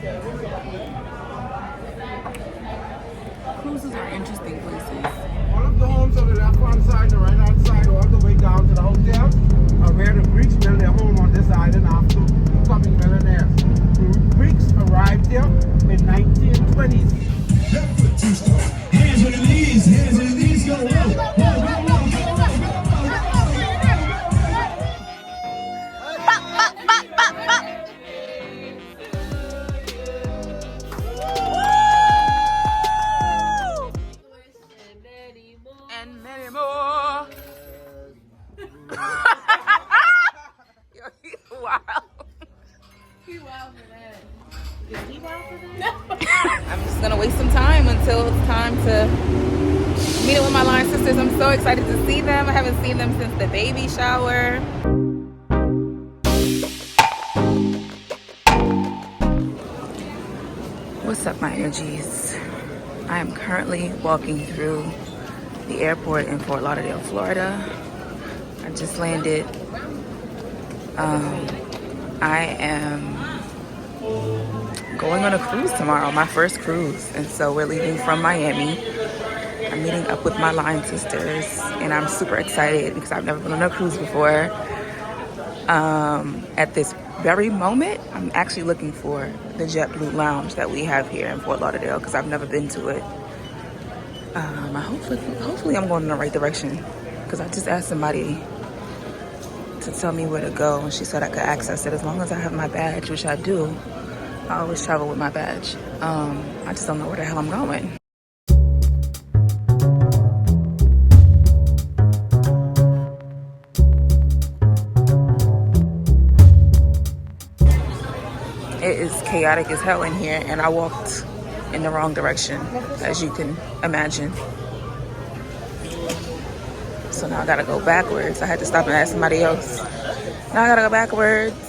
Cruises are interesting places. All of the homes on the left-hand side, the right-hand side, all the way down to the hotel are where the Greeks built their home on this island after becoming millionaires. The Greeks arrived here in 1920s. Hands on your knees, hands on your knees, go, And many more. Yo, he's wild. He wild for that. Is he wild for that? I'm just gonna waste some time until it's time to meet up with my line sisters. I'm so excited to see them. I haven't seen them since the baby shower. What's up, my energies? I am currently walking through the airport in Fort Lauderdale, Florida. I just landed. I am going on a cruise tomorrow, my first cruise. And so we're leaving from Miami. I'm meeting up with my line sisters and I'm super excited because I've never been on a cruise before. At this very moment, I'm actually looking for the JetBlue lounge that we have here in Fort Lauderdale because I've never been to it. Hopefully I'm going in the right direction because I just asked somebody to tell me where to go and she said I could access it as long as I have my badge, which I do. I always travel with my badge. I just don't know where the hell I'm going. It is chaotic as hell in here and I walked in the wrong direction, as you can imagine. So now I gotta go backwards. I had to stop and ask somebody else. Now I gotta go backwards.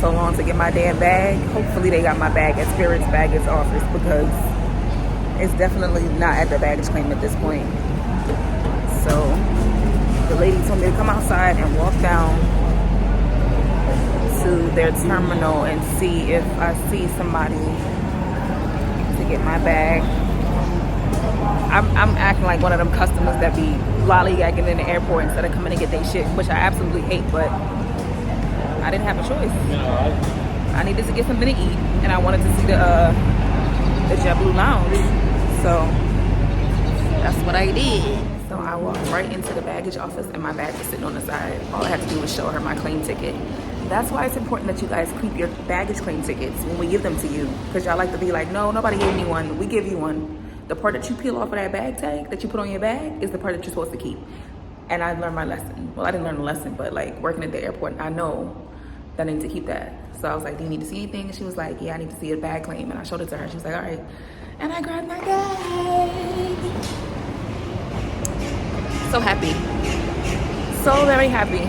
So long to get my damn bag. Hopefully they got my bag at Spirit's baggage office because it's definitely not at the baggage claim at this point. So the lady told me to come outside and walk down to their terminal and see if I see somebody to get my bag. I'm acting like one of them customers that be lollygagging in the airport instead of coming to get their shit, which I absolutely hate, but I didn't have a choice. I needed to get something to eat, and I wanted to see the JetBlue lounge. So that's what I did. So I walked right into the baggage office, and my bag was sitting on the side. All I had to do was show her my claim ticket. That's why it's important that you guys keep your baggage claim tickets when we give them to you, because y'all like to be like, no, nobody gave me one. We give you one. The part that you peel off of that bag tag that you put on your bag is the part that you're supposed to keep. And I learned my lesson. Well, I didn't learn the lesson, but like working at the airport, I know that I need to keep that. So I was like, do you need to see anything? And she was like, yeah, I need to see a bag claim. And I showed it to her. She was like, all right. And I grabbed my bag. So happy. So very happy.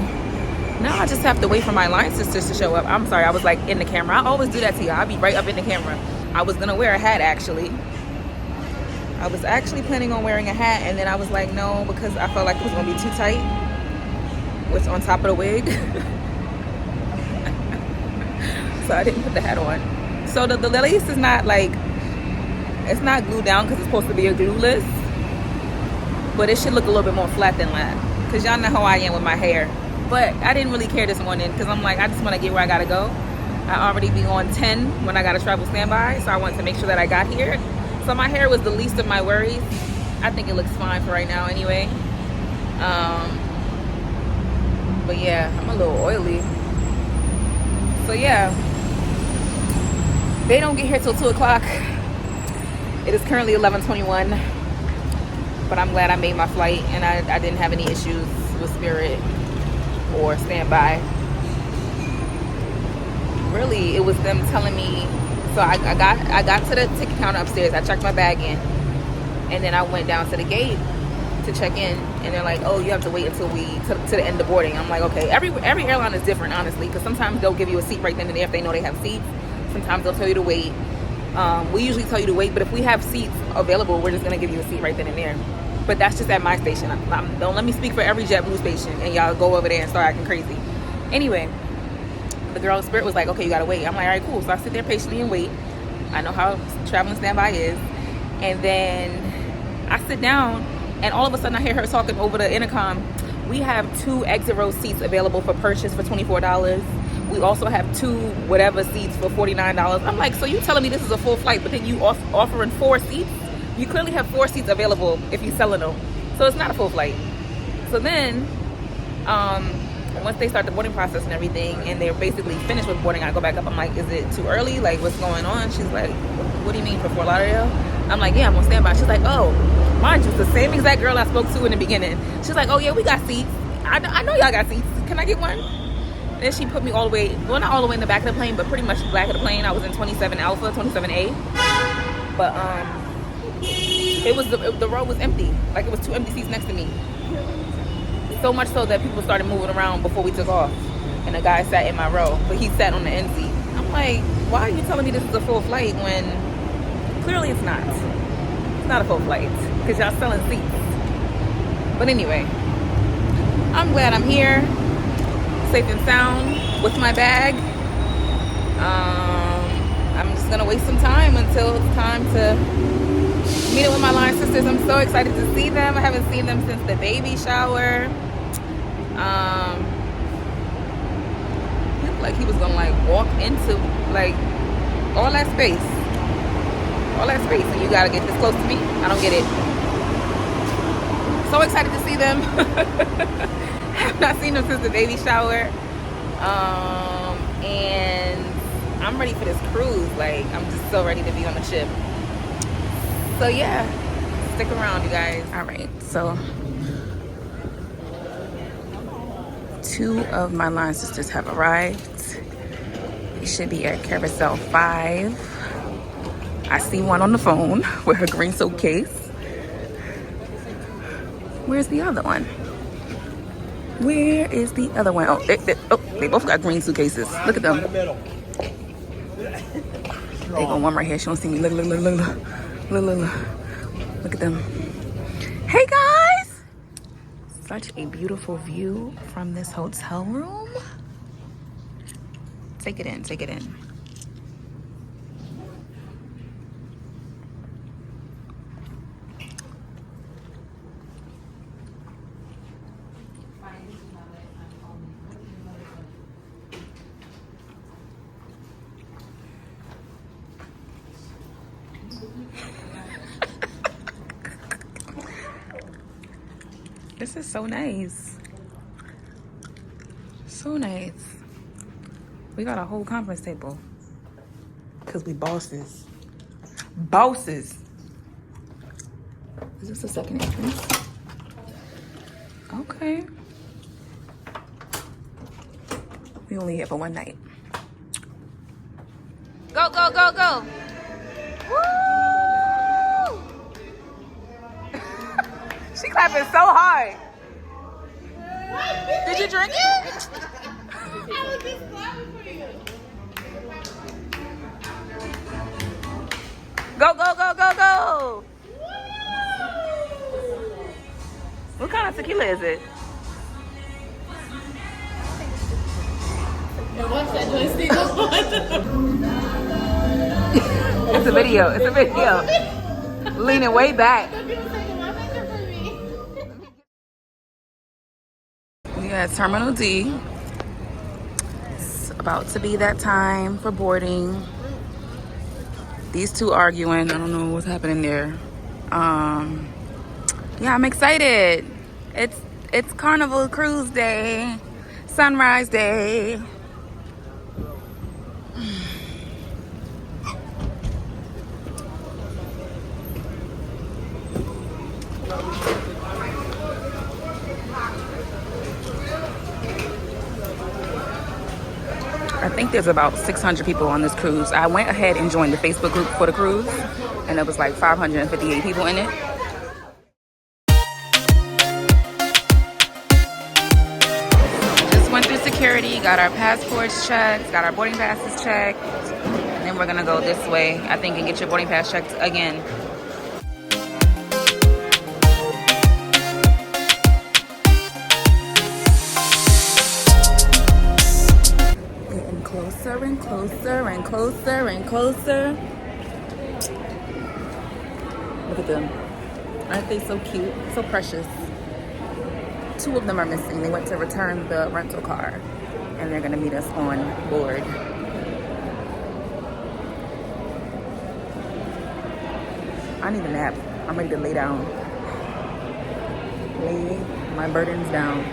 Now I just have to wait for my line sisters to show up. I'm sorry, I was like in the camera. I always do that to you. I'll be right up in the camera. I was gonna wear a hat actually. I was actually planning on wearing a hat, and then I was like, no, because I felt like it was gonna be too tight. What's on top of the wig. So I didn't put the hat on. So the lace is not like, it's not glued down because it's supposed to be a glueless, but it should look a little bit more flat than that, because y'all know how I am with my hair. But I didn't really care this morning because I'm like, I just want to get where I gotta go. I already be on 10 when I gotta travel standby, so I wanted to make sure that I got here. So my hair was the least of my worries. I think it looks fine for right now anyway. But yeah, I'm a little oily. So yeah, they don't get here till 2 o'clock. It is currently 11:21, but I'm glad I made my flight and I didn't have any issues with Spirit or standby. Really, it was them telling me. So I got to the ticket counter upstairs. I checked my bag in, and then I went down to the gate to check in, and they're like, oh, you have to wait until to the end of boarding. I'm like, okay. Every airline is different, honestly, because sometimes they'll give you a seat right then and there if they know they have seats. Sometimes they'll tell you to wait. We usually tell you to wait, but if we have seats available, we're just gonna give you a seat right then and there. But that's just at my station. Don't let me speak for every JetBlue station and y'all go over there and start acting crazy. Anyway, the girl in Spirit was like, okay, you gotta wait. I'm like, all right, cool. So I sit there patiently and wait. I know how traveling standby is. And then I sit down, and all of a sudden I hear her talking over the intercom. We have 2 exit row seats available for purchase for $24. We also have 2 whatever seats for $49. I'm like, so you telling me this is a full flight, but then you offering 4 seats? You clearly have 4 seats available if you're selling them. So it's not a full flight. So then, once they start the boarding process and everything, and they're basically finished with boarding, I go back up. I'm like, is it too early? Like, what's going on? She's like, what do you mean, for Fort Lauderdale? I'm like, yeah, I'm on standby. She's like, oh, mind you, it's the same exact girl I spoke to in the beginning. She's like, oh yeah, we got seats. I know y'all got seats. Can I get one? And then she put me all the way, well, not all the way in the back of the plane, but pretty much the back of the plane. I was in 27 Alpha, 27A. But it was the row was empty. Like, it was 2 empty seats next to me. So much so that people started moving around before we took off. And the guy sat in my row, but he sat on the end seat. I'm like, why are you telling me this is a full flight when clearly it's not? It's not a full flight because y'all selling seats. But anyway, I'm glad I'm here, safe and sound with my bag. I'm just gonna waste some time until it's time to meet up with my line sisters. I'm so excited to see them. I haven't seen them since the baby shower. He looked like he was gonna like walk into like all that space, and you gotta get this close to me. I don't get it. So excited to see them. Have not seen them since the baby shower. And I'm ready for this cruise. Like, I'm just so ready to be on the ship. So yeah, stick around, you guys. All right, so 2 of my line sisters have arrived. They should be at Carousel 5. I see one on the phone with her green suitcase. Where's the other one? Where is the other one? Oh, they both got green suitcases. Look at them. They got one right here. She don't see me. Look. Look at them. Hey guys! Such a beautiful view from this hotel room. Take it in, take it in. This is so nice. So nice. We got a whole conference table. Because we bosses. Bosses. Is this the second entrance? Okay. We only here for one night. Go, go, go, go. Woo! She clapping so hard. Did you drink it? I was just clapping for you. Go, go, go, go, go. What kind of tequila is it? It's a video. It's a video. Leaning way back. We at Terminal D. It's about to be that time for boarding. These 2 arguing. I don't know what's happening there. Yeah, I'm excited. It's Carnival Cruise Day, Sunrise Day. I think there's about 600 people on this cruise. I went ahead and joined the Facebook group for the cruise, and there was like 558 people in it. security, got our passports checked, got our boarding passes checked, and then we're gonna go this way, I think, and get your boarding pass checked again. Getting closer and closer and closer and closer. Look at them. Aren't they so cute? So precious. 2 of them are missing. They went to return the rental car, and they're gonna meet us on board. I need a nap. I'm ready to lay down. Lay my burdens down.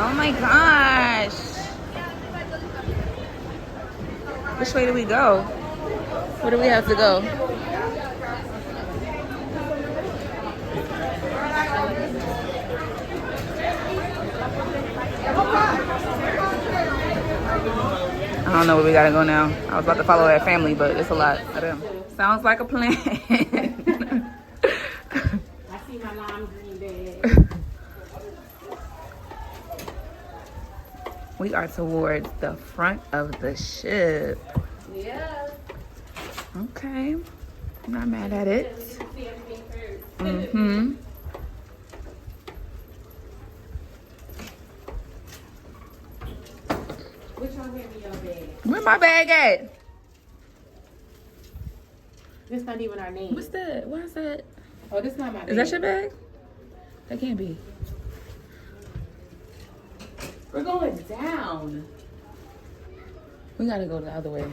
Oh my gosh. Which way do we go? Where do we have to go? I don't know where we gotta go now. I was about to follow that family, but it's a lot of them. Sounds like a plan. I see my lime green bag. We are towards the front of the ship. Yeah. Okay. I'm not mad at it. See everything first. Mm-hmm. Which one gave me your bag? Where my bag at? This not even our name. What's that? Why is that? Oh, this not my bag. Is that your bag? That can't be. We're going down. We gotta go the other way.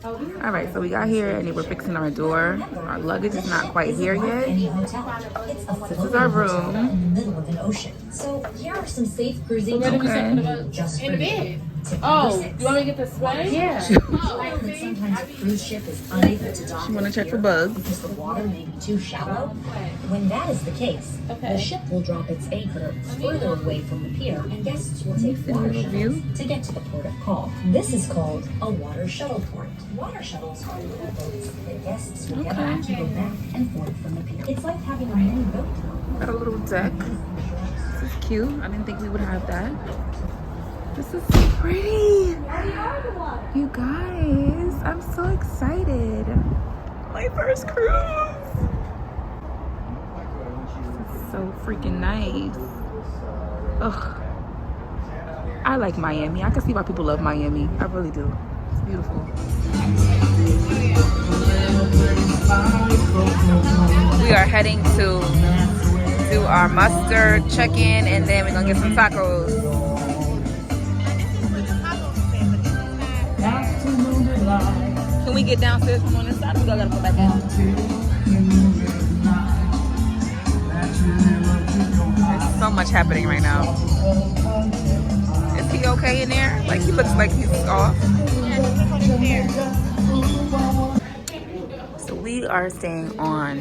Oh, this is All right, so we got here and we're fixing our door. Our luggage is not quite here yet. This is our room. In the middle of an ocean. So here are some safe cruising where did we Okay. set the boat? just In for the you. bed. Tip Oh, number 6. you want me to get the sweater? Yeah. Did you know that sometimes a cruise ship is unable to dock You wanna with check for pier bugs. because the water may be too shallow? When that is the case, Okay. the ship will drop its anchor further away from the pier, and guests will take see a water little shuttles view. to get to the port of call. This is called a water shuttle port. Water shuttles are little boats that guests will get on to go back and forth from the pier. It's like having a mini boat. Got a little deck. This is cute. I didn't think we would have that. This is so pretty. You guys, I'm so excited. My first cruise. This is so freaking nice. Ugh. I like Miami. I can see why people love Miami. I really do. It's beautiful. We are heading to do our mustard check-in, and then we're gonna get some tacos. Can we get downstairs from on this side? We gotta go back in. There's so much happening right now. Is he okay in there? Like, he looks like he's off. So we are staying on,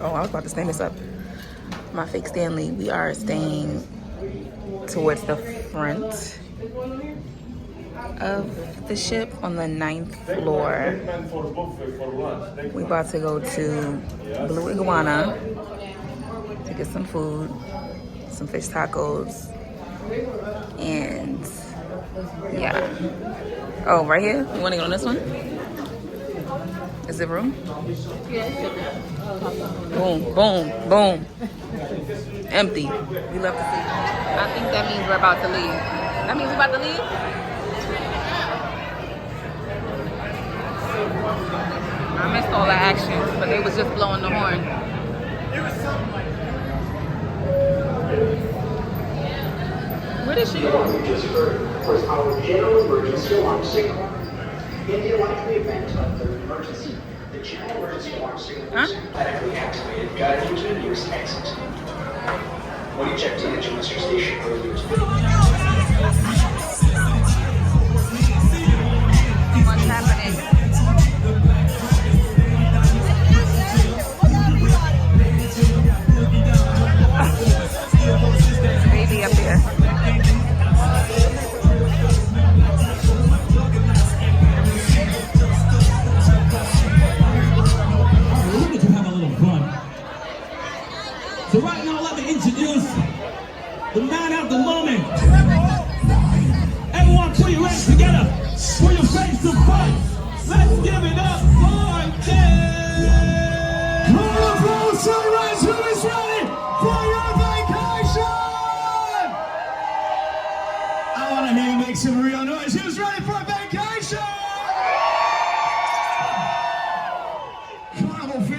oh, I was about to stand this up. My fake Stanley. We are staying towards the front of the ship on the 9th floor. We about to go to Blue Iguana to get some food, some fish tacos, and yeah. Oh, right here? You want to go on this one? Is it room? Boom, boom, boom. Empty. We love to see. I think that means we're about to leave. That means we're about to leave? I missed all the action, but they was just blowing the horn. Where did she go? Was our general emergency alarm signal. In the unlikely event of an emergency, the general emergency alarm signal is automatically activated, guiding you to the nearest exit. When you checked in at your muster station earlier What's happening?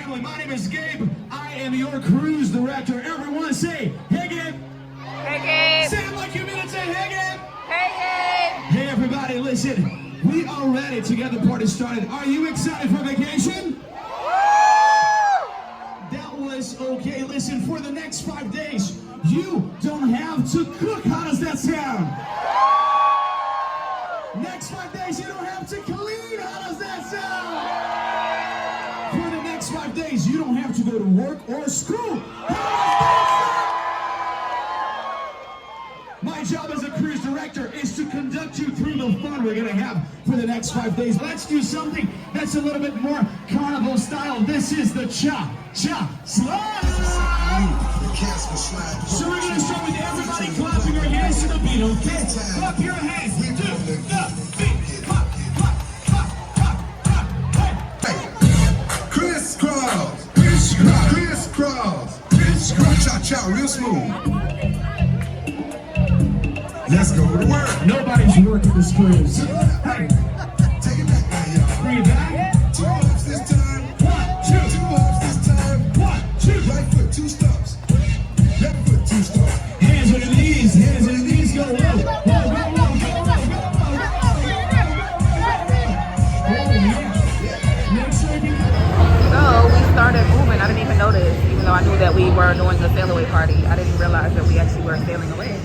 family. My name is Gabe. I am your cruise director. Everyone say, hey, Gabe. Hey, Gabe. Say it like you mean it. Say, hey, Gabe. Hey, Gabe. Hey, everybody, listen. We are ready to get the party started. Are you excited for vacation? That was okay. Listen, for the next 5 days, you don't have to cook. How does that sound? Next 5 days, you don't have to clean. How does that sound? For the next 5 days, you don't have to go to work or school. How does that sound? My job as a cruise director is to conduct you through the fun we're gonna have for the next 5 days. Let's do something that's a little bit more carnival style. This is the cha-cha slide. So we're gonna start with everybody clapping your hands to the beat, okay? Clap your hands to the beat. Clap, clap, clap, clap, clap, hey. Crisscross, crisscross, crisscross, crisscross, cha-cha, real smooth. Let's go to work. Nobody's working this cruise. Hey, Take it back now, y'all. bring it back. 2 hops this time. 1, 2, 2 hops this time. 1, 2. Right foot, 2 stumps. Left foot, 2 stumps. Hands on your knees, hands on your knees, go low. Whoa, go low, go low, go low, go low, go low. Oh, yeah. Make sure you So we started moving. I didn't even notice, even though I knew that we were doing a sail away party. I didn't realize that we actually were sailing away.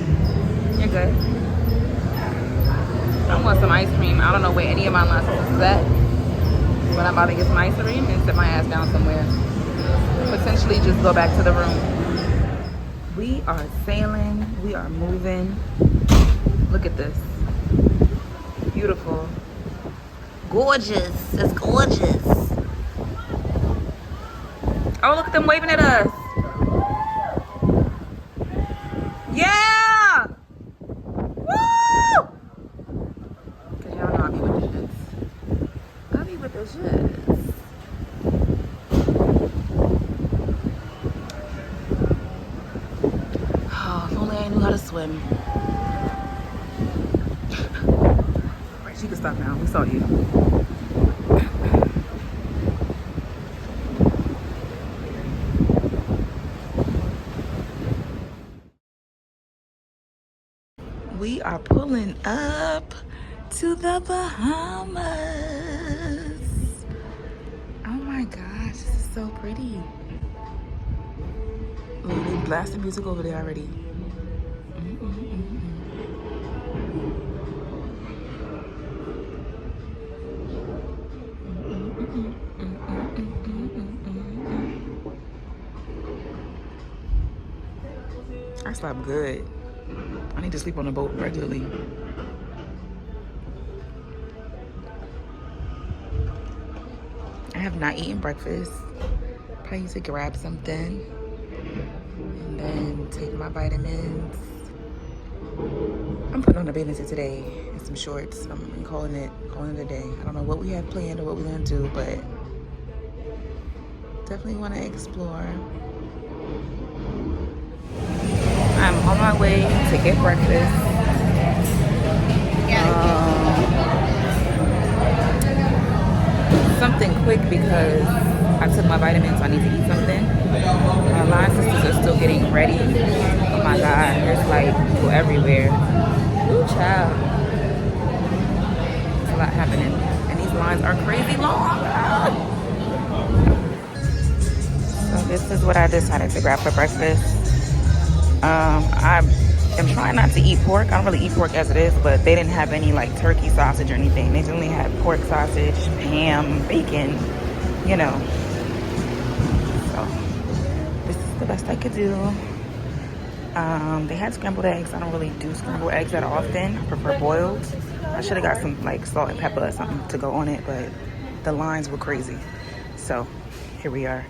You're good. I want some ice cream. I don't know where any of my licenses is at, but I'm about to get some ice cream and sit my ass down somewhere. Potentially just go back to the room. We are sailing. We are moving. Look at this. Beautiful. Gorgeous. It's gorgeous. Oh, look at them waving at us. Yeah! Woo! Cause y'all know I be with the shits. I be with the shits. Oh, if only I knew how to swim. Right, she can stop now. We saw you. We are pulling up to the Bahamas. Oh my gosh, this is so pretty. Ooh, they blasting music over there already. I slept good. I need to sleep on the boat regularly. I have not eaten breakfast. Probably need to grab something and then take my vitamins. I'm putting on a bathing suit today and some shorts. I'm calling it a day. I don't know what we have planned or what we're gonna do, but definitely want to explore. I'm on my way to get breakfast. Something quick because I took my vitamins, so I need to eat something. My line sisters are still getting ready. Oh my God, there's like people everywhere. Ooh, child. There's a lot happening. And these lines are crazy long. So this is what I decided to grab for breakfast. I am trying not to eat pork. I don't really eat pork as it is, but they didn't have any like turkey sausage or anything. They only had pork sausage, ham, bacon, you know. So this is the best I could do. They had scrambled eggs. I don't really do scrambled eggs that often. I prefer boiled. I should have got some like salt and pepper or something to go on it, but the lines were crazy. So here we are.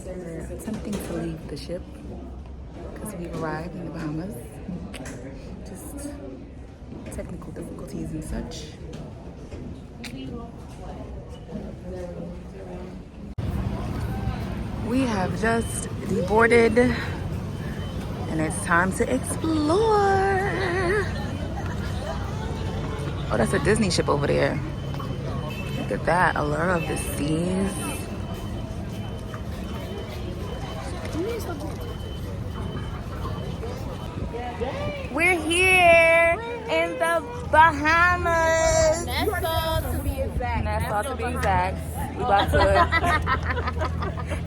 We're attempting to leave the ship because we've arrived in the Bahamas. Just technical difficulties and such. We have just deboarded and it's time to explore. Oh, that's a Disney ship over there. Look at that, Allure of the Seas. We're here in the Bahamas. Nassau to be exact. Nassau to be exact. We about to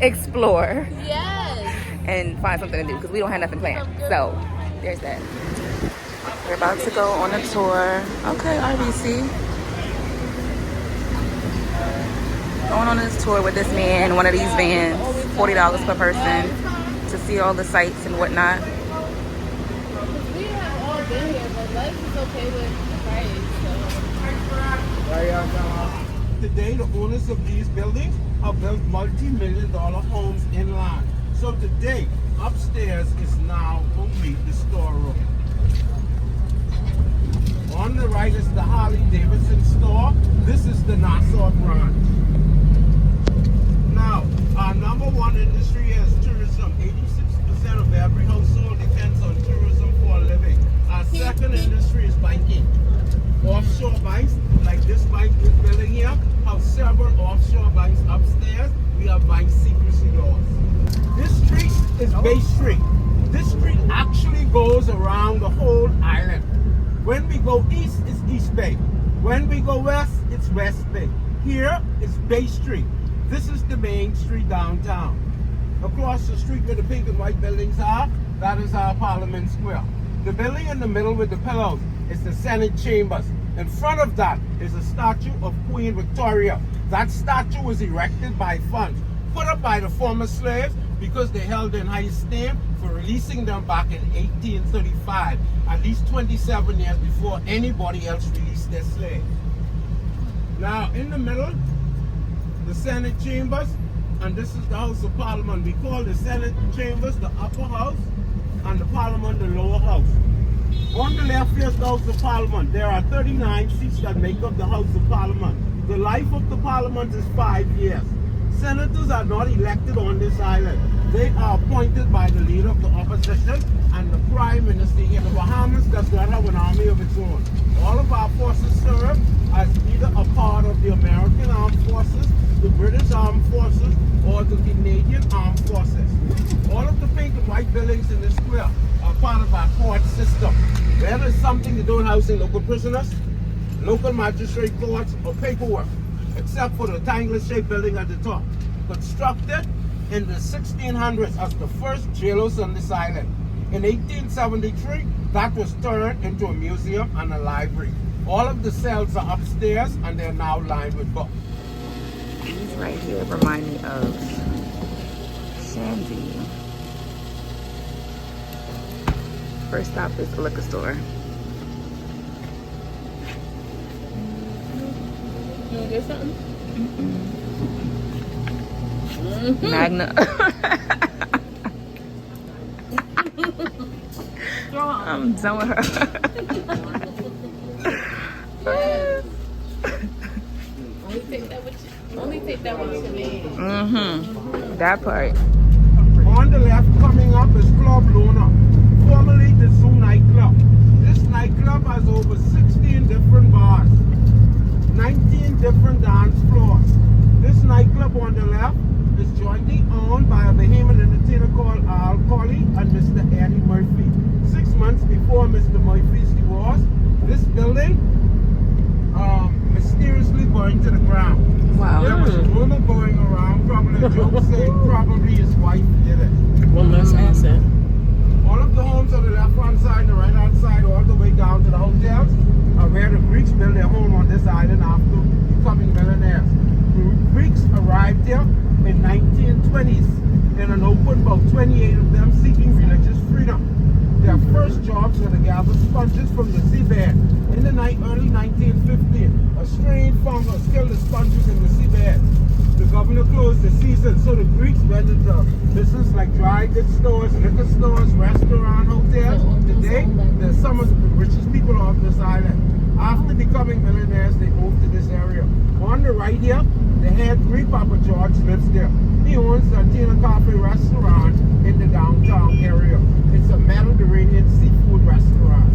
explore Yes. and find something to do because we don't have nothing planned. So there's that. We're about to go on a tour. Okay, RBC. Going on this tour with this man, one of these vans, $40 per person to see all the sights and whatnot. We have all been here, but life is okay with the price. Today, the owners of these buildings have built multi-million-dollar homes inland. So today, upstairs is now only the storeroom. On the right is the Harley Davidson store. This is the Nassau branch. Now, our number one industry is tourism. 86% of every household depends on tourism for a living. Our second industry is banking. Offshore banks, like this bank we're building here, have several offshore banks upstairs. We have bank secrecy laws. This street is Bay Street. This street actually goes around the whole island. When we go east, it's East Bay. When we go west, it's West Bay. Here is Bay Street. This is the main street downtown. Across the street where the pink and white buildings are, that is our Parliament Square. The building in the middle with the pillars is the Senate Chambers. In front of that is a statue of Queen Victoria. That statue was erected by funds put up by the former slaves because they held in high esteem for releasing them back in 1835, at least 27 years before anybody else released their slaves. Now, in the middle, the Senate Chambers, and this is the House of Parliament. We call the Senate Chambers the upper house and the Parliament the lower house. On the left here is the House of Parliament. There are 39 seats that make up the House of Parliament. The life of the Parliament is 5 years. Senators are not elected on this island. They are appointed by the leader of the opposition and the Prime Minister here. The Bahamas does not have an army of its own. All of our forces serve as either a part of the American Armed Forces, the British Armed Forces, or the Canadian Armed Forces. All of the pink and white buildings in the square are part of our court system. There is something to do in housing local prisoners, local magistrate courts, or paperwork, except for the triangular-shaped building at the top. Constructed in the 1600s as the first jailhouse on this island. In 1873, that was turned into a museum and a library. All of the cells are upstairs and they're now lined with books. These right here remind me of Shandy. First stop is the liquor store. You want to get something? Magna. I'm done with her. Yes. Only take that with your name. That part. On the left coming up is Club Luna, formerly the Zoo nightclub. This nightclub has over 16 different bars, 19 different dance floors. This nightclub on the left is jointly owned by a Bahamian entertainer called Al Colley and Mr. Eddie Murphy. 6 months before Mr. Murphy's divorce, this building mysteriously burned to the ground. Wow. There was a rumor going around, probably a joke saying probably his wife did it. One less asset. All of the homes on the left-hand side and the right-hand side, all the way down to the hotels, are where the Greeks built their home on this island after becoming millionaires. The Greeks arrived here in 1920s in an open boat, 28 of them seeking religious freedom. Their first jobs were to gather sponges from the seabed. In the early 1950s, a strange fungus killed the sponges in the seabed. The governor closed the season, so the Greeks went into business like dry goods stores, liquor stores, restaurants, hotels. Today, they're some of the richest people on this island. After becoming millionaires, they moved to this area. On the right here, the head Greek Papa George lives there. He owns the Tina Cafe restaurant in the downtown area. It's a Mediterranean seafood restaurant.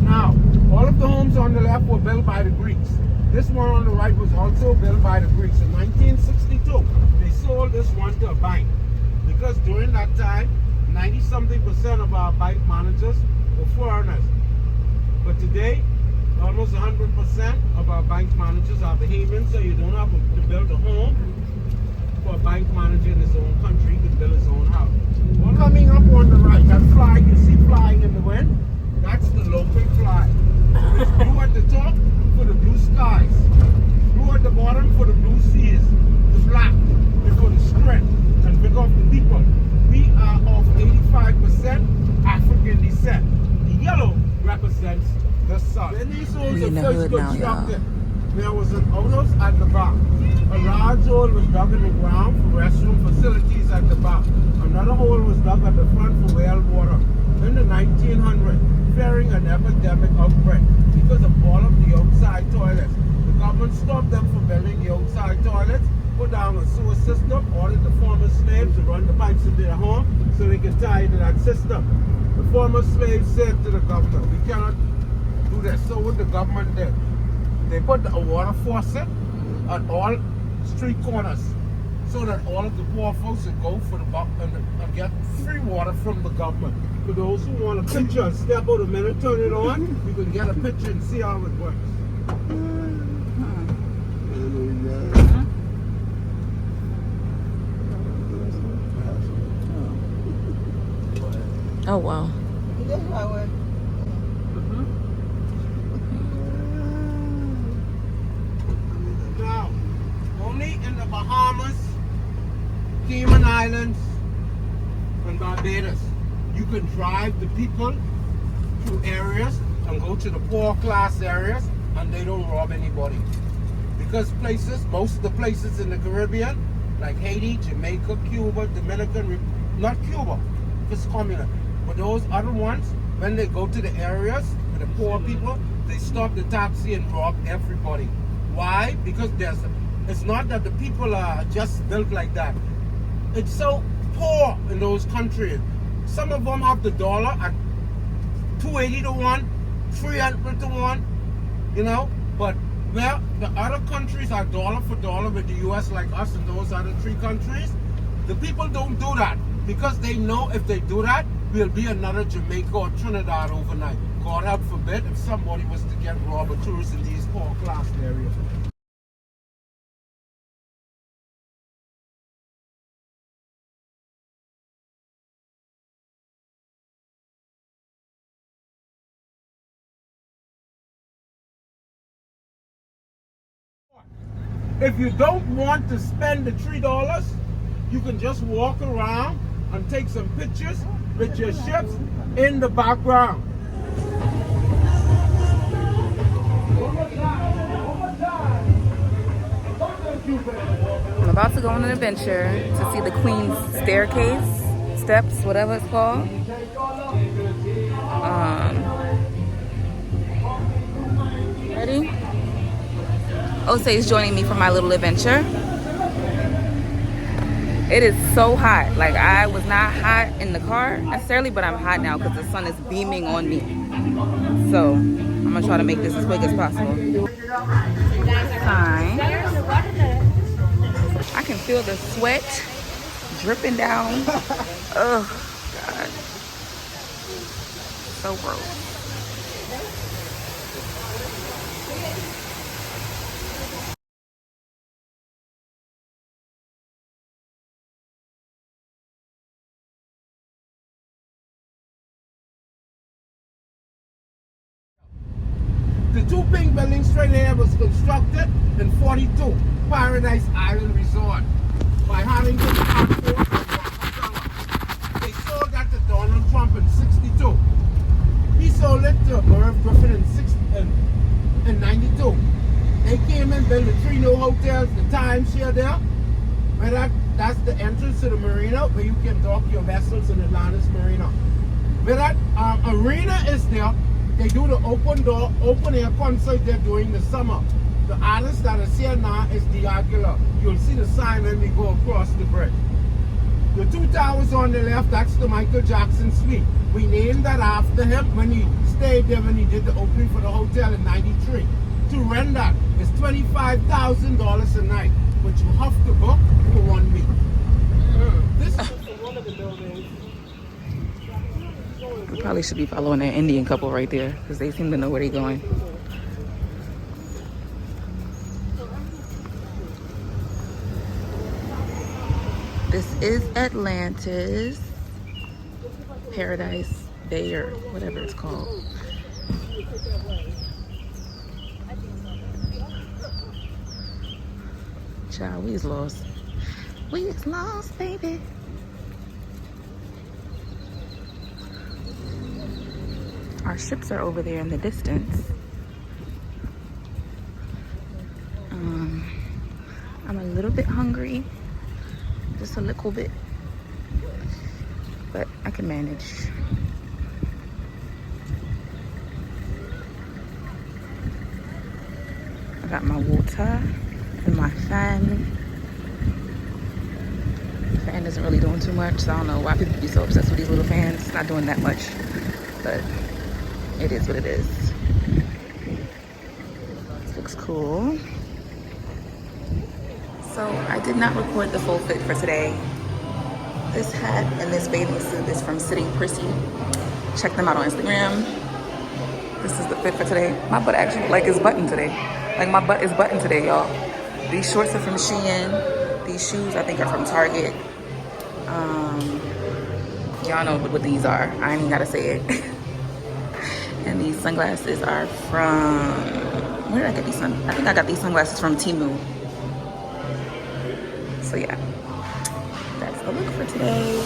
Now, all of the homes on the left were built by the Greeks. This one on the right was also built by the Greeks in 1962. They sold this one to a bank because during that time, 90-something% of our bank managers were foreigners. But today, almost 100% of our bank managers are Bahamians, so you don't have to build a home for a bank manager in his own country. He can build his own house. Well, coming up on the right, that flag you see flying in the wind, that's the local flag. It's blue at the top for the blue skies, blue at the bottom for the blue seas, the black is for the strength and big of the people. We are of 85% African descent. The yellow represents the sun. When these holes We in were the first hood now, constructed, there was an house at the back. A large hole was dug in the ground for restroom facilities at the back. Another hole was dug at the front for well water. In the 1900s, fearing an epidemic outbreak because of all of the outside toilets, the government stopped them from building the outside toilets, put down a sewer system, ordered the former slaves to run the pipes into their home so they could tie into that system. The former slaves said to the governor, we cannot do this. So what the government did, they put a water faucet at all street corners so that all of the poor folks would go for the buck and get free water from the government. For those who want a picture, step out a minute, turn it on, you can get a picture and see how it works. Oh wow. Now, only in the Bahamas, Cayman Islands, and Barbados, you can drive the people to areas and go to the poor class areas and they don't rob anybody. Because places, most of the places in the Caribbean, like Haiti, Jamaica, Cuba, Dominican, not Cuba, it's communist, but those other ones, when they go to the areas with the poor people, they stop the taxi and rob everybody. Why? Because it's not that the people are just built like that. It's so poor in those countries. Some of them have the dollar at 280 to 1, 300 to 1, you know, but well, the other countries are dollar for dollar with the US like us and those other 3 countries. The people don't do that because they know if they do that, we'll be another Jamaica or Trinidad overnight. God help forbid if somebody was to get robbed or tourists in these poor class areas. If you don't want to spend the $3, you can just walk around and take some pictures with your ships in the background. I'm about to go on an adventure to see the Queen's Staircase, steps, whatever it's called. Ready? Ose is joining me for my little adventure. It is so hot. Like, I was not hot in the car necessarily, but I'm hot now because the sun is beaming on me. So I'm gonna try to make this as quick as possible. Fine. I can feel the sweat dripping down. Oh God, so gross. The 2 pink buildings straight here was constructed in 42, Paradise Island Resort, by Harrington Airport and Rockefeller. They sold that to Donald Trump in 62. He sold it to Irv Griffin in 92. They came and built the 3 new hotels, the timeshare there. Where that's the entrance to the marina where you can dock your vessels in Atlantis Marina. Where that arena is there, they do the open air concert they're doing the summer. The artist that is here now is D'Aguilar. You'll see the sign when we go across the bridge. The 2 towers on the left, that's the Michael Jackson suite. We named that after him when he stayed there when he did the opening for the hotel in 93. to rent that is $25,000 a night, but you have to book for 1 week. This is one of the buildings. I probably should be following that Indian couple right there because they seem to know where they're going. This is Atlantis Paradise Bay or whatever it's called. Child, we is lost. We is lost, baby. Our ships are over there in the distance. I'm a little bit hungry. Just a little bit. But I can manage. I got my water and my fan. The fan isn't really doing too much, so I don't know why people be so obsessed with these little fans. It's not doing that much, but it is what it is. This looks cool. So I did not record the full fit for today. This hat and this bathing suit is from Sitting Prissy. Check them out on Instagram. This is the fit for today. My butt actually like is buttoned today. Like my butt is buttoned today, y'all. These shorts are from Shein. These shoes I think are from Target. Y'all know what these are. I ain't even gotta say it. And these sunglasses are from, where did I get these sunglasses? I think I got these sunglasses from Temu. So yeah, that's the look for today.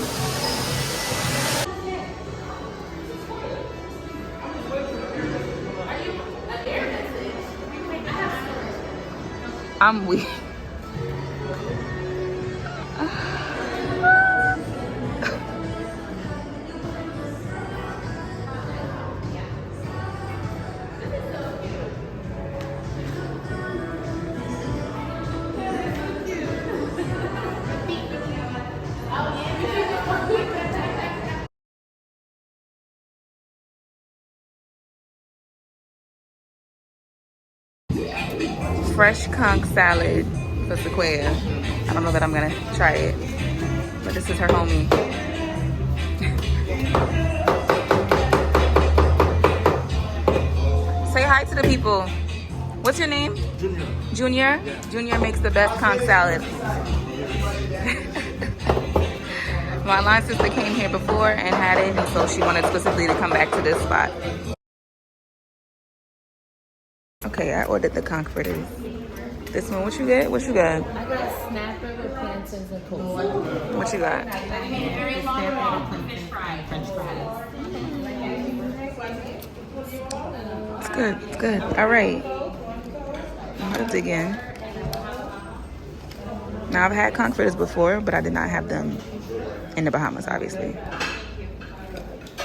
I'm weak. Fresh conch salad for Sequoia. I don't know that I'm gonna try it, but this is her homie. Say hi to the people. What's your name? Junior. Junior? Yeah. Junior makes the best conch salad. My line sister came here before and had it, and so she wanted explicitly to come back to this spot. Okay, I ordered the conch fritters. This one, what you get? What you got? I got snapper with plantains and coleslaw. What you got? French fries. It's good, it's good. All right. I'm gonna dig in. Now, I've had conch fritters before, but I did not have them in the Bahamas, obviously.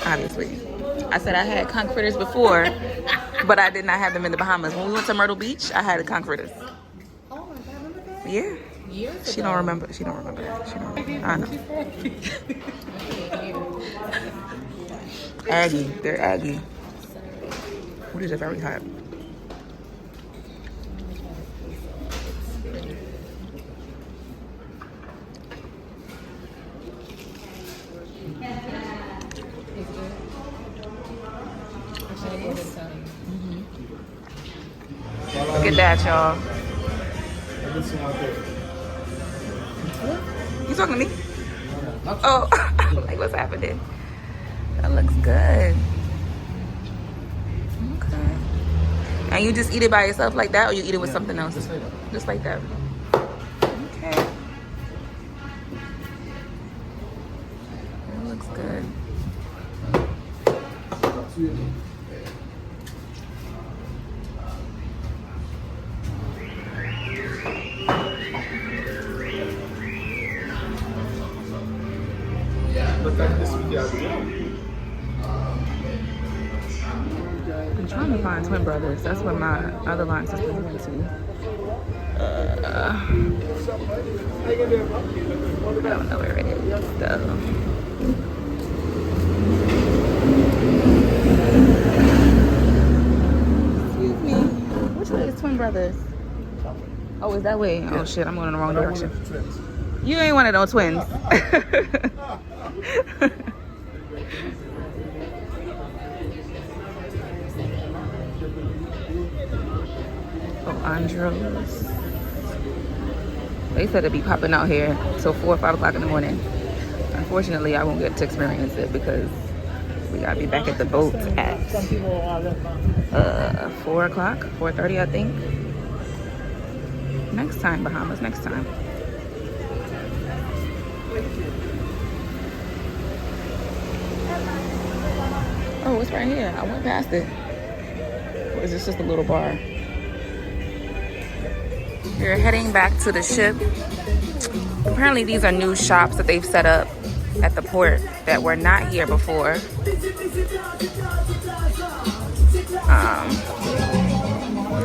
Obviously. I said I had conch fritters before, but I did not have them in the Bahamas. When we went to Myrtle Beach, I had the conch fritters. Oh my God, remember that? Yeah. Years She ago. don't remember. She don't remember that. She don't remember. I know. Aggie. They're Aggie. What is it? Very hot. Look at that, y'all. You talking to me? Oh, like what's happening? That looks good. Okay. And you just eat it by yourself like that, or you eat it with something else? Just like that. Okay. That looks good. I'm trying to find twin brothers. That's what my other line sister went to. I don't know where it is though. Excuse me. Which way is brothers? Oh, is that way? Oh shit, I'm going in the wrong direction. You ain't one of those twins. Oh, Andros. They said it'd be popping out here till 4 or 5 o'clock in the morning. Unfortunately, I won't get to experience it because we gotta be back at the boat at 4 o'clock, 4:30, I think. Next time, Bahamas, next time. Oh, it's right here. I went past it. Or is this just a little bar? We're heading back to the ship. Apparently these are new shops that they've set up at the port that were not here before.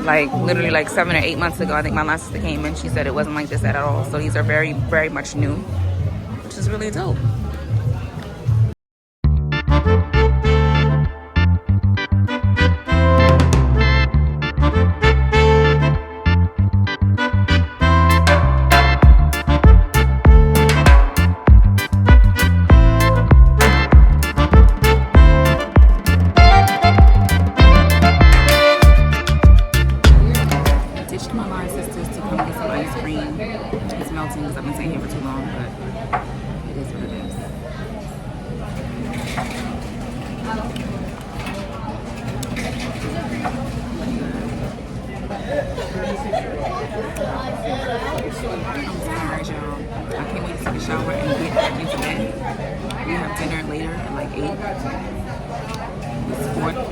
Like literally like 7 or 8 months ago, I think my last sister came and she said it wasn't like this at all. So these are very, very much new, which is really dope.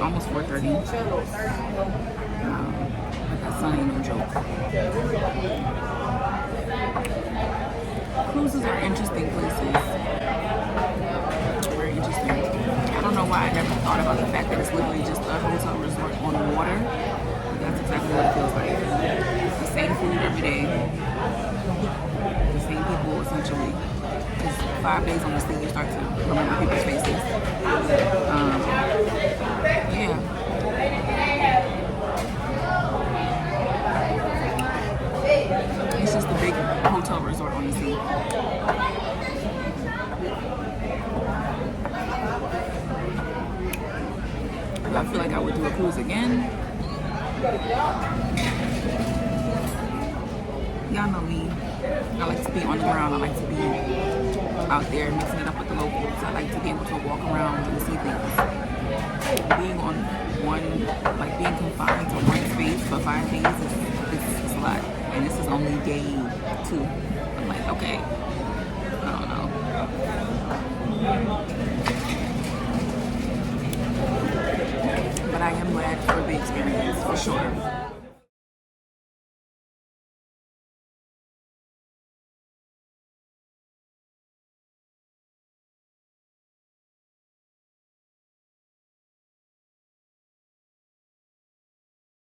Almost 4:30. That sun ain't no joke. Cruises are interesting places. Very interesting. I don't know why I never thought about the fact that it's literally just a hotel resort on the water. But that's exactly what it feels like. The same food every day. The same people essentially. Just 5 days on the sea, you start to remember people's faces. Yeah. It's just a big hotel resort on the sea. I feel like I would do a cruise again. Y'all know me. I like to be on the ground. I like to be out there mixing it up with the locals. I like to be able to walk around and see things. Being on being confined to one space for 5 days is a lot. And this is only day 2. I'm like, okay, I don't know. But I am glad for the experience, for sure.